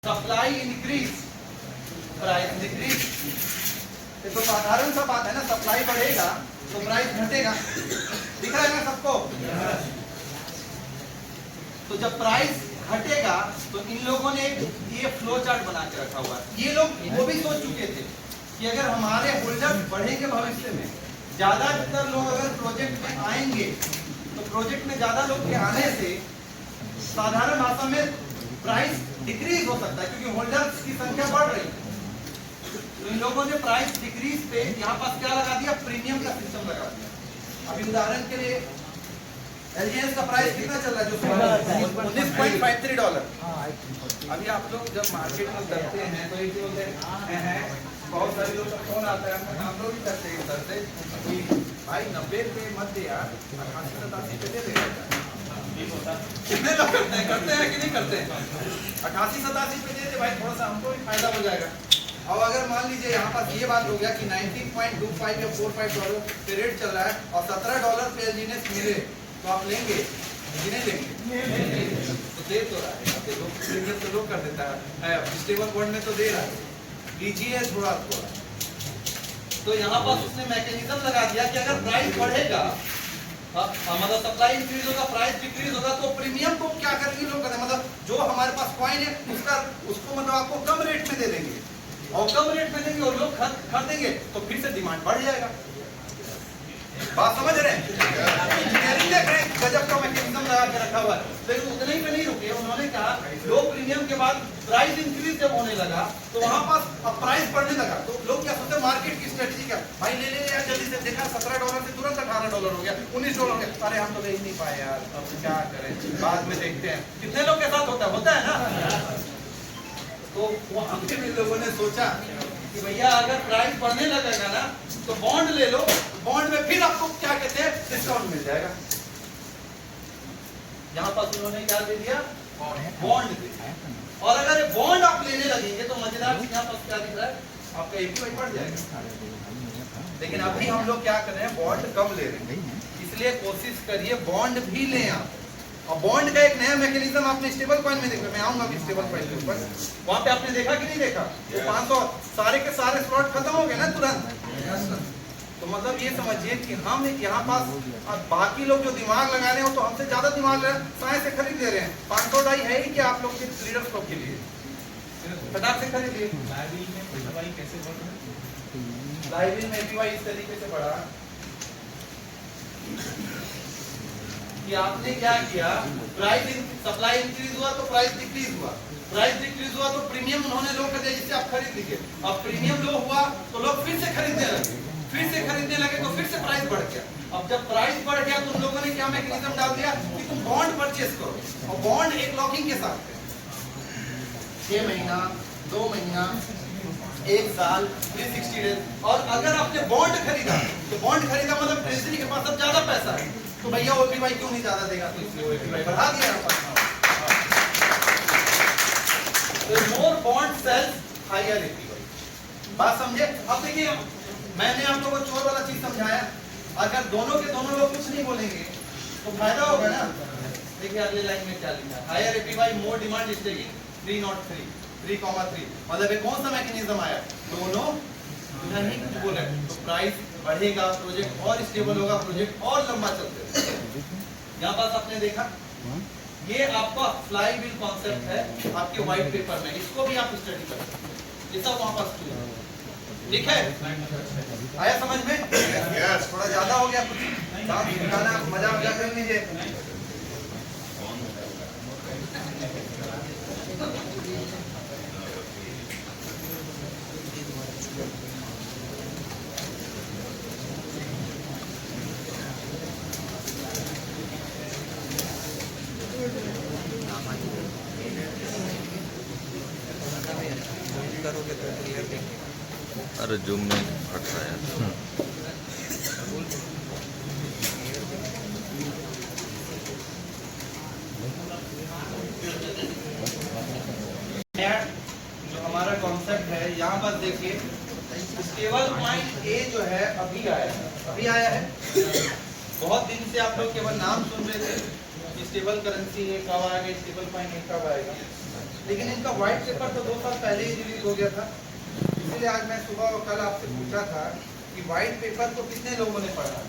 Supply increase price decrease. तो साधारण सा बात है ना, सप्लाई बढ़ेगा तो प्राइस घटेगा, दिख रहा है ना सबको। तो जब प्राइस घटेगा तो इन लोगों ने ये फ्लो चार्ट बना के रखा हुआ है। ये लोग वो भी सोच चुके थे कि अगर हमारे होल्डर बढ़ेंगे भविष्य में, ज्यादातर लोग अगर प्रोजेक्ट में आएंगे तो प्रोजेक्ट में ज्यादा लोग के आने से साधारण भाषा में प्राइस डिक्रीज हो सकता है, क्योंकि होल्डर्स की संख्या बढ़ रही है। तो इन लोगों ने प्राइस डिक्रीज पे यहाँ पास क्या लगा दिया, प्रीमियम का सिस्टम लगा दिया। अभी उदाहरण के लिए एलजीएस का प्राइस कितना चल रहा है, जो $19.53। अभी आप लोग जब मार्केट में करते हैं तो एक बोलते हैं, बहुत सारे लोग का फोन आता है, हम लोग भी करते हैं सर से कि भाई 90 रुपये मत दे यार, 88-87 पे दे देगा। कितने लोग करते हैं कि नहीं करते हैं? 88-87 पे दे दे भाई, थोड़ा सा हमको भी फायदा हो जाएगा। और अगर मान लीजिए यहाँ पास ये बात हो गया कि 19.25 या $45 पे रेट चल रहा है और $17 पे एलजीएस मिले, तो आप लेंगे कि नहीं लेंगे? तो दे तो रहा है, तो लोग कर देता है, स्टेबल बॉन्ड में तो दे रहा है, लीजिए थोड़ा थोड़ा। तो यहाँ पास उसने मैकेनिज्म लगा दिया कि अगर प्राइस बढ़ेगा, मतलब सप्लाई इंक्रीज होगा, प्राइस डिक्रीज होगा, तो प्रीमियम को क्या करेंगे लोग, मतलब जो हमारे पास कॉइन है उसको मतलब आपको कम रेट में दे देंगे, और कम रेट में देंगे और लोग खरीदेंगे, तो फिर से डिमांड बढ़ जाएगा। बात समझ रहे हैं? इंजीनियरिंग देख रहे हैं, गजब का मैकेनिज्म लगा के रखा हुआ है। लेकिन उतने ही पे नहीं रुके, उन्होंने कहा लो प्रीमियम के बाद प्राइस इंक्रीज जब होने लगा तो वहां पास अब प्राइस बढ़ने लगा, तो लोग क्या सोचते हैं, मार्केट की स्ट्रेटजी क्या, भाई ले ले यार जल्दी से, देखा $17 से तुरंत $18 हो गया, $19 हो गया, अरे हम तो ले ही नहीं पाए यार, अब क्या करें, बाद में देखते हैं। कितने लोग के साथ होता है ना। तो वहां पे भी लोगों ने सोचा कि भैया अगर प्राइस बढ़ने लगेगा ना तो बॉन्ड ले लो, बॉन्ड में फिर आपको क्या कहते हैं, डिस्काउंट मिल जाएगा। यहाँ पर उन्होंने क्या दे दिया, बॉन्ड दे दिया। और अगर ये बॉन्ड आप लेने लगेंगे तो मजेदार चीज यहाँ पर क्या दिख रहा है, आपका एपीवाई बढ़ जाएगा। लेकिन अभी हम लोग क्या कर रहे हैं, बॉन्ड कम ले रहे हैं, इसलिए कोशिश करिए बॉन्ड भी लें आप। और बॉन्ड का एक नया मैकेनिज्म आपने स्टेबल कॉइन में देखा, मैं आऊंगा स्टेबल कॉइन के ऊपर, वहां पे आपने देखा कि नहीं देखा, वो 500 सारे के सारे स्लॉट खत्म हो गए ना तुरंत। तो मतलब ये समझिए कि हम यहाँ पास बाकी लोग जो दिमाग लगा रहे हो तो हमसे ज्यादा दिमाग साइंस से खरीद ले रहे हैं। 500 डाई है ही क्या आप लोग के लीडर्स लोग के लिए, फटाक से खरीद लिए। लाइव में एपीवाई इस तरीके से बढ़ा कि आपने क्या किया, प्राइस सप्लाई इंक्रीज हुआ तो प्राइस डिक्रीज हुआ, प्राइस डिक्रीज हुआ तो प्रीमियम उन्होंने लो कर दिया जिससे आप खरीद लीजिए। अब प्रीमियम लो हुआ तो लोग फिर से खरीदने लगे, फिर से खरीदने लगे तो फिर से प्राइस बढ़ गया। अब जब प्राइस बढ़ गया तो उन लोगों ने क्या मैकेनिज्म डाल दिया कि तुम बॉन्ड परचेस करो, और बॉन्ड एक लॉकिंग के साथ है, 6 महीना 2 महीना 1 साल 360 डेज। और अगर आपने बॉन्ड खरीदा तो बॉन्ड खरीदा मतलब ट्रेजरी के पास अब ज्यादा पैसा है, तो भैया ओपीवाई क्यों नहीं ज्यादा देगा, तो इसलिए ओपीवाई बढ़ा दिया। तो मोर बॉन्ड सेल्स हायर एपीवाई। बात समझे? अब देखिए मैंने आप लोगों को चोर वाला चीज समझाया, अगर दोनों के दोनों लोग कुछ नहीं बोलेंगे तो फायदा होगा ना। देखिए अगले लाइन में क्या लिखा है, हायर एपीवाई मोर डिमांड स्टेगिंग 303 मतलब कौन सा मैकेनिज्म आया, दोनों नहीं कुछ बोले तो प्राइस बढ़ेगा, प्रोजेक्ट और स्टेबल होगा, प्रोजेक्ट और लंबा चलते रहेगा। यहाँ पास आपने देखा, ये आपका फ्लाई व्हील कॉन्सेप्ट है आपके व्हाइट पेपर में, इसको भी आप स्टडी कर सकते हैं, ये सब वहां पास ठीक है। आया समझ में? yes. थोड़ा ज्यादा हो गया कुछ, मजा कर लीजिए। करोगे तो क्लियर देंगे। अरे जूम में फट रहा है। जो हमारा कॉन्सेप्ट है यहाँ पर देखिए, स्टेबल पॉइंट ए जो है अभी आया है। बहुत दिन से आप लोग केवल नाम सुन रहे थे, स्टेबल करेंसी है कब आएगा, स्टेबल पॉइंट ए कब आएगा। लेकिन इनका व्हाइट पेपर तो 2 साल पहले ही रिलीज हो गया था। इसलिए आज मैं सुबह और कल आपसे पूछा था कि व्हाइट पेपर को कितने लोगों ने पढ़ा।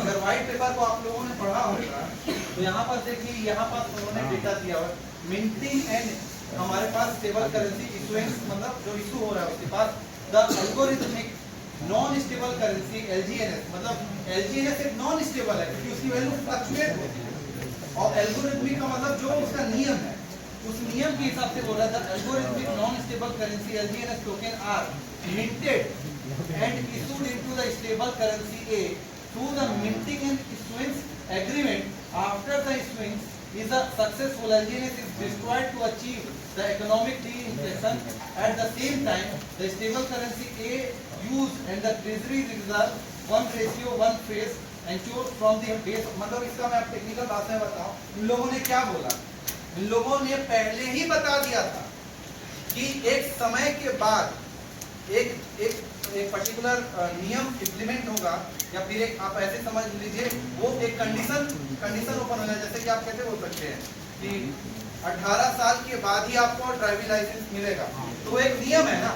अगर व्हाइट पेपर को आप लोगों ने पढ़ा होगा तो यहाँ पर देखिए, यहाँ पर उन्होंने डेटा दिया हुआ मिंटिंग एंड हमारे पास स्टेबल करेंसी इशुएंस, मतलब जो इशू हो रहा है उसके पास the algorithmic non stable currency LGNS, मतलब एलजीएनएस एक नॉन स्टेबल है क्योंकि उसकी वैल्यू फ्लक्चुएट होती है, और एल्गोरिथमिक का मतलब जो उसका नियम है उस नियम के हिसाब से बोल रहा था algorithmic non stable currency LGNS token are minted and issued into the stable currency a through the minting and issuance agreement. After the issuance is a successful, LGNS is destroyed to achieve the economic de-inflation. At the same time, the stable currency A used and the treasury reserve 1:1 phase ensured from the base. मतलब इसका मैं आप technical बात में बताऊं, इन लोगों ने क्या बोला, इन लोगों ने पहले ही बता दिया था कि एक समय के बाद एक पर्टिकुलर नियम इम्प्लीमेंट होगा, या फिर एक आप ऐसे समझ लीजिए वो एक कंडीशन ओपन हो जाए, जैसे कि आप कैसे बोल सकते हैं कि 18 साल के बाद ही आपको ड्राइविंग लाइसेंस मिलेगा, तो एक नियम है ना।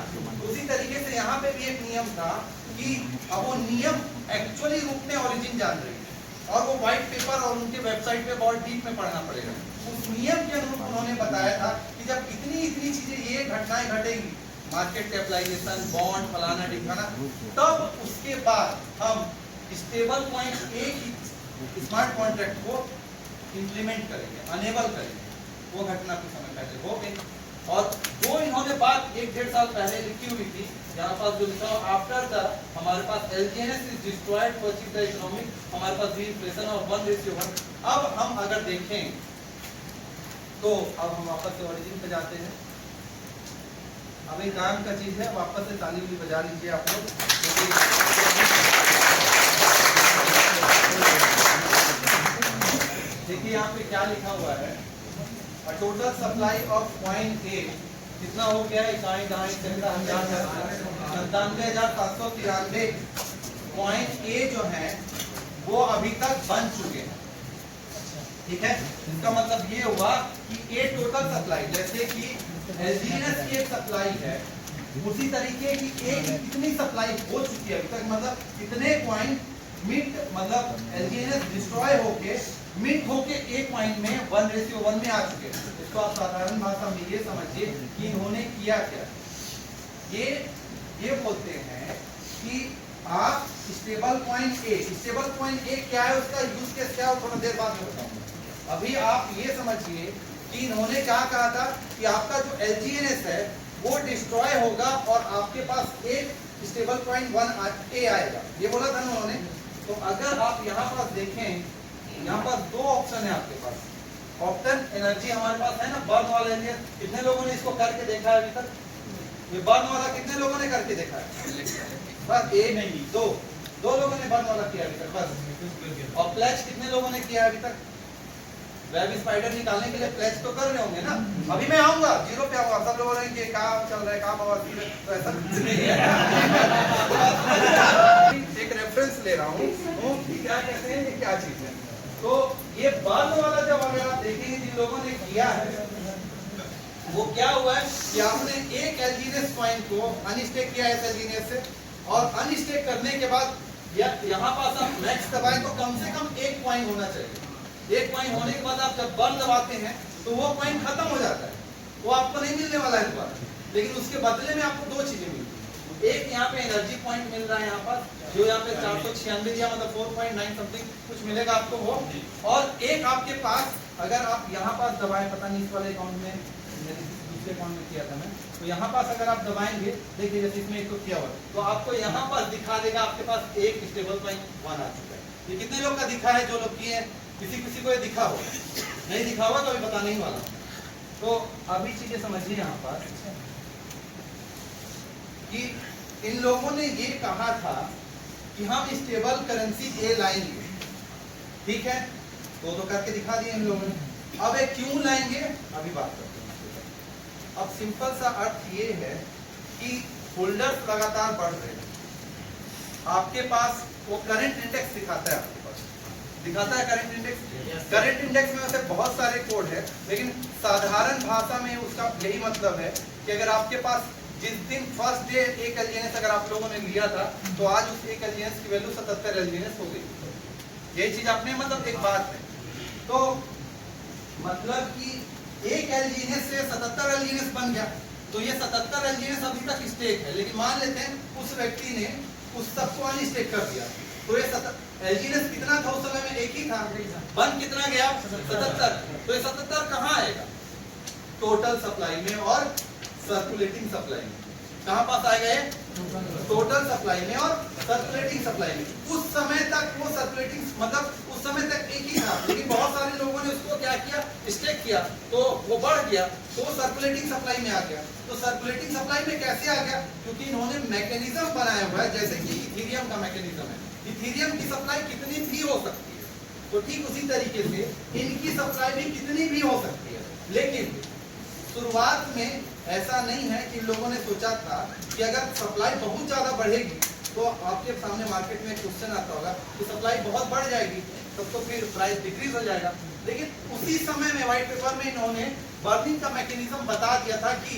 उसी तरीके से यहाँ पे भी एक नियम था कि अब वो नियम एक्चुअली रूप में ओरिजिन जान रही है और वो व्हाइट पेपर और उनके वेबसाइट पे बहुत डीप में पढ़ना पड़ेगा। उस नियम के अनुरूप उन्होंने बताया था कि जब इतनी चीजें ये घटनाएं घटेगी, मार्केट कैपिटलाइजेशन, बॉन्ड, फलाना ढिकाना, तब उसके बाद हम स्टेबल पॉइंट ए की स्मार्ट कॉन्ट्रैक्ट को इंप्लीमेंट करेंगे, अनेबल करेंगे। वो घटना कुछ समय पहले हो गई, और जो इन्होंने बात 1-1.5 साल पहले लिखी हुई थी, यहाँ पास जो लिखा हुआ आफ्टर द हमारे पास LGNS is destroyed to achieve the economic, हमारे पास री-इन्फ्लेशन और 1:1। अब हम अगर देखें तो अब हम वापस से ओरिजिन पे जाते हैं। अब एक काम का चीज है, वापस से ताली भी बजा लीजिए आप लोग। देखिए यहाँ पे क्या लिखा हुआ है, total supply of point A कितना हो गया है, 97,793 पॉइंट ए जो है वो अभी तक बन चुके हैं। ठीक है, इसका मतलब ये हुआ कि ए टोटल सप्लाई, जैसे कि एलजीएनएस की एक सप्लाई है, उसी तरीके की ए की कितनी सप्लाई हो चुकी है अभी तक, मतलब कितने पॉइंट मिट, मतलब एलजीएनएस डिस्ट्रॉय होके मिट होके एक पॉइंट में 1:1 में आ चुके हैं। इसको आप साधारण भाषा में ये समझिए कि इन्होंने किया क्या। ये बोलते हैं कि आप स्टेबल पॉइंट ए क्या है, उसका यूज केस क्या है, थोड़ा देर बाद में बताऊंगा। अभी आप ये समझिए कि इन्होंने क्या कहा था कि आपका जो एलजीएनएस है वो डिस्ट्रॉय होगा और आपके पास एक स्टेबल पॉइंट 1 ए आएगा, ये बोला था उन्होंने। तो अगर आप यहाँ पास देखें, यहाँ पर 2 ऑप्शन है आपके पास। ऑप्शन एनर्जी हमारे पास है ना, बर्न वाला एरिया, कितने लोगों ने इसको करके देखा है अभी तक? ये बर्न वाला कितने लोगों ने करके देखा है? बस एक नहीं, दो लोगों ने बर्न वाला किया अभी तक बस। और प्लेज कितने लोगों ने किया अभी तक? वेब स्पाइडर निकालने के लिए प्लेज तो कर रहे होंगे ना। अभी मैं आऊंगा 0 पे आऊंगा, सब लोग बोलेंगे क्या चल रहा है, क्या बवासीर है, तो ऐसा कुछ नहीं है। एक रेफरेंस ले रहा हूँ कि क्या कहते हैं, ये क्या चीज है। तो ये बर्न वाला जब अगर आप देखेंगे जिन लोगों ने किया है, वो क्या हुआ है कि आपने एक एलजीएनएस पॉइंट को अनस्टेक किया है एलजीएनएस से, और अनस्टेक करने के बाद यहाँ पास आप नेक्स्ट दबाएं तो कम से कम एक पॉइंट होना चाहिए। एक पॉइंट होने के बाद आप जब बर्न दबाते हैं तो वो पॉइंट खत्म हो जाता है, वो आपको नहीं मिलने वाला है दोबारा, लेकिन उसके बदले में आपको 2 चीजें मिलती हैं। एक यहाँ पे एनर्जी पॉइंट मिल रहा है, यहाँ पर जो यहाँ पे 496 दिया, मतलब 4.9 समथिंग कुछ मिलेगा आपको वो, और एक आपके पास अगर आप यहाँ पास दबाएं, पता नहीं इस वाले अकाउंट में, दूसरे अकाउंट में किया था मैं, तो यहाँ पास अगर आप दबाएंगे, देखिए जैसे इसमें एक तो किया हुआ, तो आपको यहाँ पर दिखा देगा आपके पास एक स्टेबल पॉइंट 1 आ चुका है। ये कितने लोग का दिखा है? जो लोग किए हैं, किसी को ये दिखा हो, नहीं दिखा हुआ तो अभी बताने ही वाला। तो अभी चीजें समझिए यहाँ पर कि इन लोगों ने ये कहा था कि हम स्टेबल करेंसी ए लाएंगे, ठीक है, तो करके दिखा दिए इन लोगों ने। अब ये क्यों लाएंगे अभी बात करते हैं। अब सिंपल सा अर्थ ये है कि होल्डर्स लगातार बढ़ रहे हैं, आपके पास वो करंट इंडेक्स दिखाता है आपके पास, दिखाता है करंट इंडेक्स। करंट इंडेक्स में वैसे बहुत सारे कोड है, लेकिन साधारण भाषा में उसका यही मतलब है कि अगर आपके पास जिस दिन फर्स्ट डे एक एलजीएनएस अगर आप लोगों ने लिया था, तो आज उस एक एलजीएनएस की वैल्यू 77 एलजीएनएस हो गई। ये चीज आपने मतलब एक बात है, तो मतलब कि एक एलजीएनएस से 77 एलजीएनएस बन गया, तो ये 77 एलजीएनएस अभी तक स्टेक है। लेकिन मान लेते हैं उस व्यक्ति ने उस सबको अनस्टेक कर दिया, तो ये एलजीएनएस कितना था उस समय में? एक ही था। बन कितना गया? 77। तो ये 77 कहाँ आएगा? टोटल सप्लाई में और सर्कुलेटिंग सप्लाई में। कहाँ पास आएगा ये? टोटल सप्लाई में और सर्कुलेटिंग सप्लाई में। उस समय तक वो सर्कुलेटिंग मतलब उस समय तक एक ही था, लेकिन बहुत सारे लोगों ने उसको क्या किया? स्टेक किया, तो वो बढ़ गया, तो वो सर्कुलेटिंग सप्लाई में आ गया। तो सर्कुलेटिंग सप्लाई में कैसे आ गया? क्योंकि इन्होंने मैकेनिज्म बनाया हुआ है, जैसे कि इथेरियम का मैकेनिज्म है। इथेरियम की सप्लाई कितनी भी हो सकती है, तो ठीक उसी तरीके से इनकी सप्लाई भी कितनी भी हो सकती है। लेकिन शुरुआत में ऐसा नहीं है कि लोगों ने सोचा था कि अगर सप्लाई बहुत ज्यादा बढ़ेगी, तो आपके सामने मार्केट में क्वेश्चन आता होगा कि सप्लाई बहुत बढ़ जाएगी तब तो फिर प्राइस डिक्रीज हो जाएगा। लेकिन उसी समय में व्हाइट पेपर में इन्होंने बर्निंग का मैकेनिज्म बता दिया था कि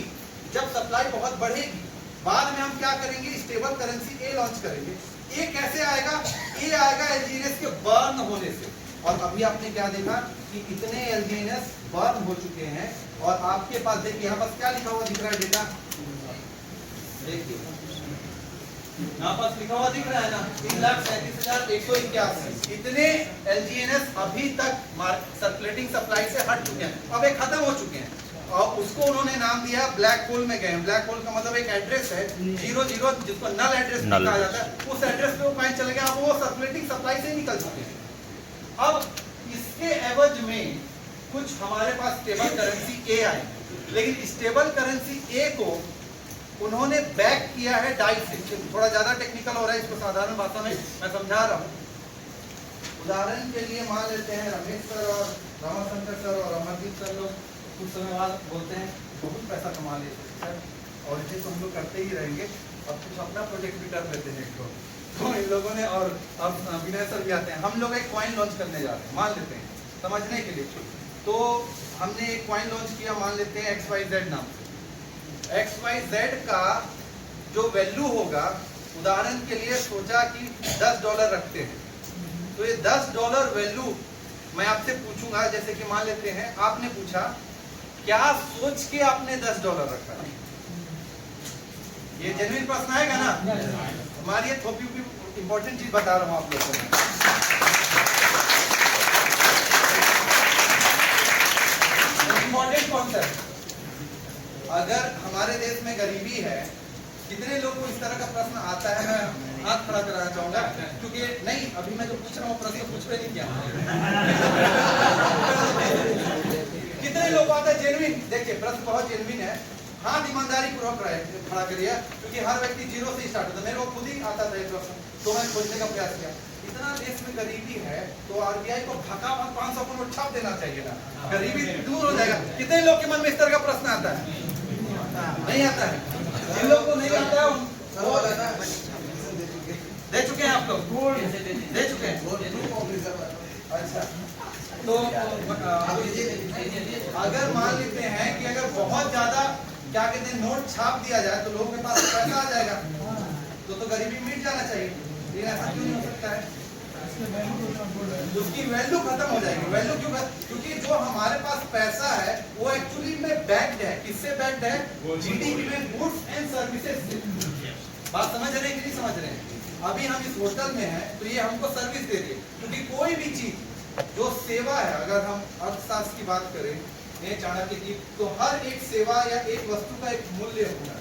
जब सप्लाई बहुत बढ़ेगी, बाद में हम क्या करेंगे? स्टेबल करेंसी ए लॉन्च करेंगे। ए कैसे आएगा? ए आएगा एलजीएनएस के बर्न होने से। और अभी आपने क्या देखा कि इतने एलजीएनएस बर्न हो चुके हैं, और आपके पास देखिए यहाँ पास क्या लिखा हुआ दिख रहा है डेटा, देखिए यहाँ पास लिखा हुआ दिख रहा है ना, 3,37,181। इतने एलजीएनएस अभी तक सर्कुलेटिंग सप्लाई से हट चुके हैं, अब ये खत्म हो चुके हैं, और उसको उन्होंने नाम दिया ब्लैक होल में गए हैं। ब्लैक होल का मतलब एक एड्रेस है 00, जिसको नल एड्रेस कहा जाता है। उस एड्रेस पे वो कहीं चले गए, अब वो सर्कुलेटिंग सप्लाई से निकल चुके हैं। अब इसके एवज में कुछ हमारे पास स्टेबल करेंसी ए आए, लेकिन स्टेबल करेंसी ए को उन्होंने बैक किया है डाई से। थोड़ा ज्यादा टेक्निकल हो रहा है, इसको साधारण भाषा में मैं समझा रहा हूँ। उदाहरण के लिए मान लेते हैं रमेश सर और रमाशंकर सर और अमरजीत सर लोग कुछ समय बाद बोलते हैं बहुत पैसा कमा लेते हैं सर, और इसे तो हम लोग करते ही रहेंगे, अब कुछ अपना प्रोजेक्ट भी कर लेते हैं। तो इन लोगों ने, और अब विनय सर भी आते हैं, हम लोग एक कॉइन लॉन्च करने जा रहे हैं, मान लेते हैं समझने के लिए। तो हमने एक कॉइन लॉन्च किया, मान लेते हैं XYZ नाम से। XYZ का जो वैल्यू होगा, उदाहरण के लिए सोचा कि $10 रखते हैं, तो ये $10 वैल्यू मैं आपसे पूछूंगा, जैसे कि मान लेते हैं आपने पूछा क्या सोच के आपने $10 रखा है, ये जेन्युइन प्रश्न आएगा ना? हमारी थोड़ी इंपॉर्टेंट चीज बता रहा हूं आप लोगों को। इंपॉर्टेंट कॉन्सेप्ट, अगर हमारे देश में गरीबी है, कितने लोग को इस तरह का प्रश्न आता है? मैं हाथ खड़ा कराना चाहूंगा, क्योंकि नहीं अभी मैं जो पूछ रहा हूँ प्रश्न पूछ रहे नहीं क्या कितने लोग आता है जेन्युइन? देखिए प्रश्न बहुत जेन्युइन है, हाथ ईमानदारी पूर्वक खड़ा करिए, क्योंकि हर व्यक्ति जीरो से स्टार्ट होता है। मेरे को खुद ही आता था ये प्रश्न, तो मैं खोजने का प्रयास किया। इतना देश में गरीबी है, तो आरबीआई को भका 500 का नोट छाप देना चाहिए ना, गरीबी दूर हो जाएगा। कितने लोग के मन में इस तरह का प्रश्न आता है? नहीं आता है। जिन लोग को नहीं आता है वो दे चुके हैं, आप लोग दे चुके हैं। अच्छा, तो अगर मान लेते हैं कि अगर बहुत ज्यादा क्या कहते हैं नोट छाप दिया जाए, तो लोगों के पास पैसा आ जाएगा, तो गरीबी मिट जाना चाहिए। लेकिन ऐसा क्यों नहीं हो सकता है? उसकी वैल्यू खत्म हो जाएगी। वैल्यू क्यों? क्योंकि जो हमारे पास पैसा है वो एक्चुअली में बैक्ड है। किससे बैक्ड है? जीडीपी में, गुड्स एंड सर्विसेज से। बात समझ रहे हैं कि नहीं समझ रहे हैं? अभी हम इस होटल में हैं, तो ये हमको सर्विस दे रही है, क्योंकि कोई भी चीज जो सेवा है, अगर हम अर्थशास्त्र की बात करें चाणक्य की, तो हर एक सेवा या एक वस्तु का एक मूल्य होता है।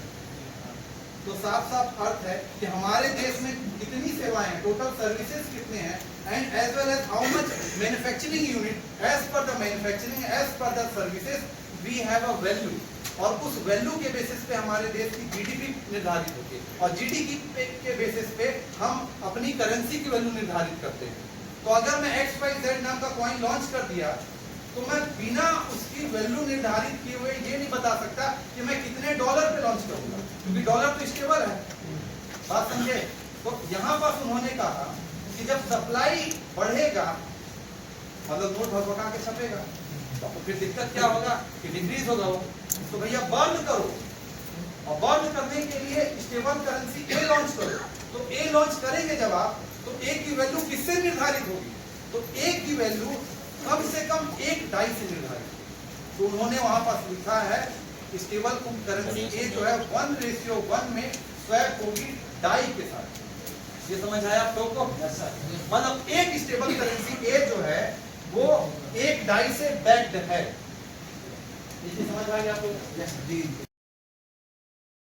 तो साफ साफ अर्थ है कि हमारे देश में कितनी सेवाएं हैं, टोटल सर्विसेज कितने हैं, and as well as how much manufacturing unit as per the manufacturing as per the services we have a value, और उस वैल्यू के बेसिस पे हमारे देश की जीडीपी निर्धारित होती है, और जीडीपी के बेसिस पे हम अपनी करेंसी की वैल्यू निर्धारित करते हैं। तो अगर मैं XYZ नाम का कॉइन लॉन्च कर दिया, तो मैं बिना उसकी वैल्यू निर्धारित किए हुए ये नहीं बता सकता कि मैं कितने डॉलर पे लॉन्च करूंगा, क्योंकि डॉलर तो स्टेबल है। बात समझे? तो यहाँ पर उन्होंने कहा कि जब सप्लाई बढ़ेगा मतलब नोट भगभगा के छपेगा, तो फिर दिक्कत क्या होगा कि डिक्रीज होगा वो। तो भैया बर्न करो, और बर्न करने के लिए स्टेबल करेंसी ए लॉन्च करो। तो ए लॉन्च करेंगे जब आप, तो ए की वैल्यू किससे निर्धारित होगी? तो ए की वैल्यू कम से कम एक डाई से निर्धारित होगी। तो उन्होंने वहां पर लिखा है स्टेबल करेंसी ए जो है 1:1 में स्वैप होगी डाई के साथ। ये समझ आया आप लोग को? मतलब एक स्टेबल करेंसी ए जो है वो एक डाई से बैक्ड है। ये समझ आ गया आप लोग?